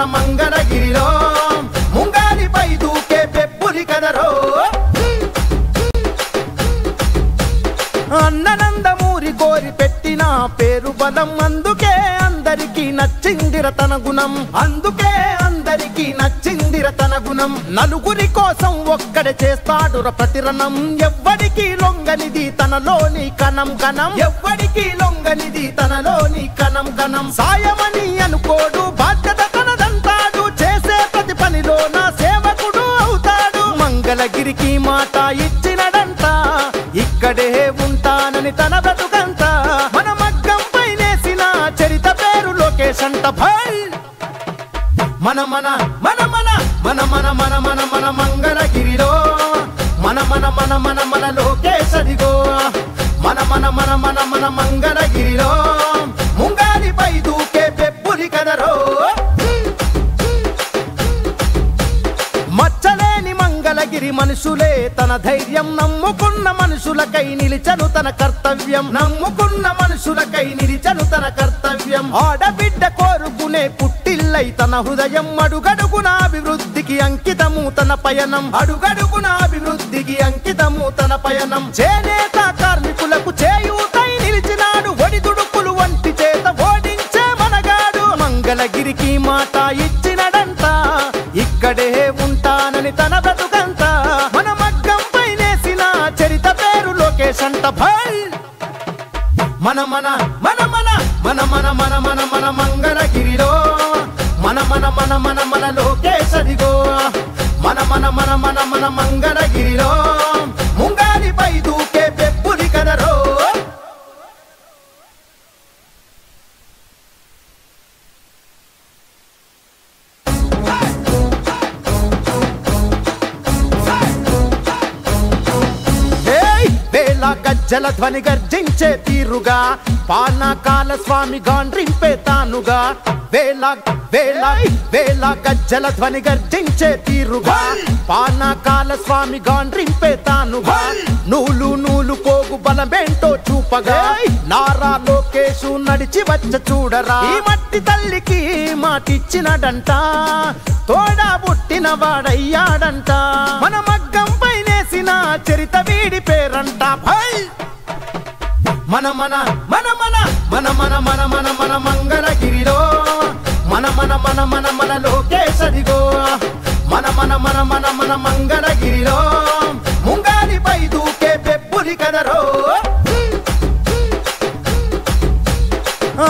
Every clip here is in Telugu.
మన మంగళగిరిలో ముంగాలిపై దూకే పెప్పులి కదరో అన్ననందమూరి కోరి పెట్టిన పేరు బలం అందుకే అందరికీ నచ్చిందిర తన గుణం అందుకే అందరికీ నచ్చిందిర తన గుణం నలుగురి కోసం ఒక్కడే చేస్తాడుర ప్రతిరణం ఎవ్వడికి లొంగనిది తనలోని కణం కణం ఎవ్వడికి లొంగనిది తనలోని కణం కణం సాయమని అనుకోడు బాధ్యత తనదంటాడు చేసే ప్రతి పనిలో నా సేవకుడు అవుతాడు మంగళగిరికి మాట ఇచ్చినడంట ఇక్కడే ఉంటానని తన బ్రతుకంతా మన మగ్గం పైనేసిన చరిత పేరు లోకేష్ అంట భై మన మన మన మన మన మన మన మన మన మంగళగిరిలో మన మన మన మన మన లోకేష్ అదిగో మన మన మన మన మన మంగళగిరిలో ముంగాలిపై దూకే పెప్పులి కదరో మచ్చలేని మంగళగిరి మనుషులే తన ధైర్యం నమ్ముకున్న మనుషులకై నిలిచను తన కర్తవ్యం నమ్ముకున్న మనుషులకై నిలిచను తన కర్తవ్యం ఆడబిడ్డ కోరుకునే పుట్టిల్లై తన హృదయం అడుగడుగున అభివృద్ధికి అంకితము తన పయనం అడుగడుగున అభివృద్ధికి అంకితము తన పయనం చేనేత కార్మికులకు చేయూతై నిలిచినాడు ఒడిదుడుకులు వంటి చేత ఓడించే మనగాడు మంగళగిరికి మాట ఇచ్చినడంట ఇక్కడే ఉంటానని తన బ్రతుకంతా మన మగ్గం పైనేసిన చరిత పేరు లోకేష్ అంట భై మన మన మన మన మన మన మన మన మన మంగళగిరిలో మన మన మన మన మన లోకేష్ అదిగో మన మన మన మన మన మంగళగిరిలో ముంగాలిపై దూకే పెప్పులి కదరో గజ్జల ధ్వని గర్జించే తీరుగా పానకాల స్వామి గాండ్రింపే తానుగా వేల వేల వేల గజ్జల ధ్వని గర్జించే తీరుగా పానకాల స్వామి గాండ్రింపే తానుగా నూలు నూలు పోగు బలమేంటో చూపగా నారా లోకేష్ నడిచి వచ్చ చూడరా ఈ మట్టి తల్లికి మాటిచ్చినడంట తోడా పుట్టిన వాడయ్యాడంట మన మగ్గం పైనేసిన చరిత వీడి పేరంట భై మన మన మన మన మన మన మన మన మన మంగళగిరిలో మన మన మన మన మన లోకేష్ అదిగో మన మన మన మన మన మంగళగిరిలో ముంగాలిపై దూకే పెప్పులి కదరో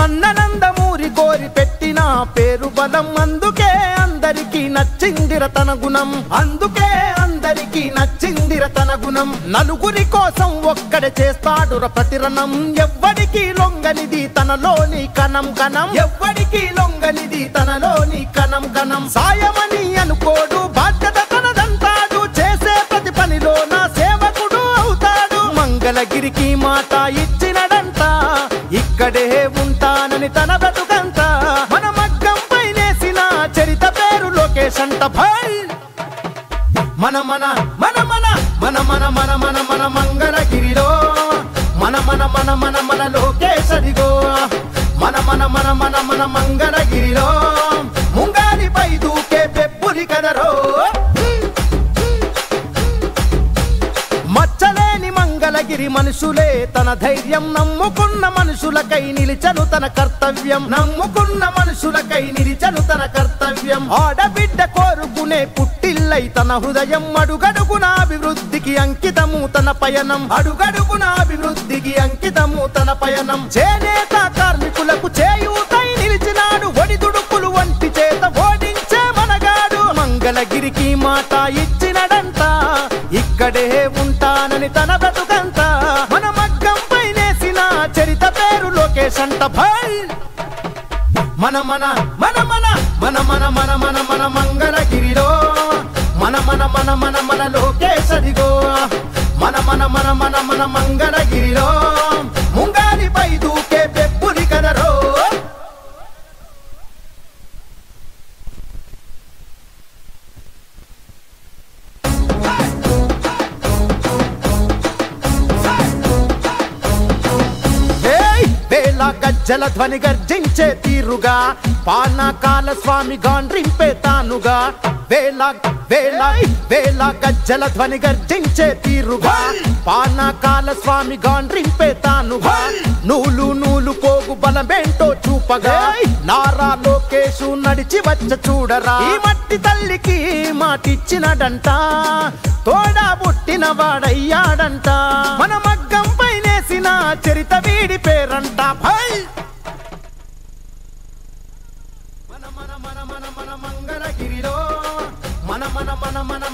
అన్ననందమూరి కోరి పెట్టిన పేరు బలం అందుకే అందరికీ నచ్చిందిర తన గుణం అందుకే అందరికీ నచ్చిందిర తన గుణం నలుగురి కోసం ఒక్కడే చేస్తాడుర ప్రతిరణం ఎవ్వడికి లొంగనిది తనలోని కణం కణం ఎవ్వడికి లొంగనిది తనలోని కణం కణం సాయమని అనుకోడు బాధ్యత తనదంటాడు చేసే ప్రతి పనిలో నా సేవకుడు అవుతాడు మంగళగిరికి మాట ఇచ్చినడంట ఇక్కడే ఉంటానని తన బ్రతుకంతా మన మగ్గం పైనేసిన చరిత పేరు లోకేష్ అంట భై మన మన మన మన మన మన మన మన మన మంగళగిరిలో మన మన మన మన మన లోకేష్ అదిగో మన మన మన మన మన మంగళగిరిలో ముంగాలిపై దూకే పెప్పులి కదరో మచ్చలేని మంగళగిరి మనుషులే తన ధైర్యం నమ్ముకున్న మనుషులకై నిలిచను తన కర్తవ్యం నమ్ముకున్న మనుషులకై నిలిచను తన కర్తవ్యం ఆడబిడ్డ కోరుకునే పుట్టిల్లై తన హృదయం అడుగడుగున అభివృద్ధికి అంకితము తన పయనం అడుగడుగున అభివృద్ధికి అంకితము తన పయనం చేనేత కార్మికులకు చేయూతై నిలిచినాడు ఒడిదుడుకులు వంటి చేత ఓడించే మనగాడు మంగళగిరికి మాట ఇచ్చినడంట ఇక్కడే ఉంటానని తన బ్రతుకంతా మన మగ్గం పైనేసిన చరిత పేరు లోకేష్ అంట భై మన మన మన మన మన మన మన మన మన మంగళగిరిలో మన మన మన మన మన లోకేష్ అదిగో మన మన మన మన మన మంగళగిరిలో ముంగాలిపై దూకే పెప్పులి కదరో గజ్జల ధ్వని గర్జించే తీరుగా పానకాల స్వామి గాండ్రింపే తానుగా వేల వేల వేల గజ్జల ధ్వని గర్జించే తీరుగా పానకాల స్వామి గాండ్రింపే తానుగా నూలు నూలు పోగు బలమేంటో చూపగా నారా లోకేషు నడిచి వచ్చ చూడరా ఈ మట్టి తల్లికి మాటిచ్చినడంట తోడా పుట్టిన వాడయ్యాడంట మన మగ్గం పైనేసిన చరిత వీడి పేరంట మన మన మన మన మన మంగళగిరిలో మన మన మన మన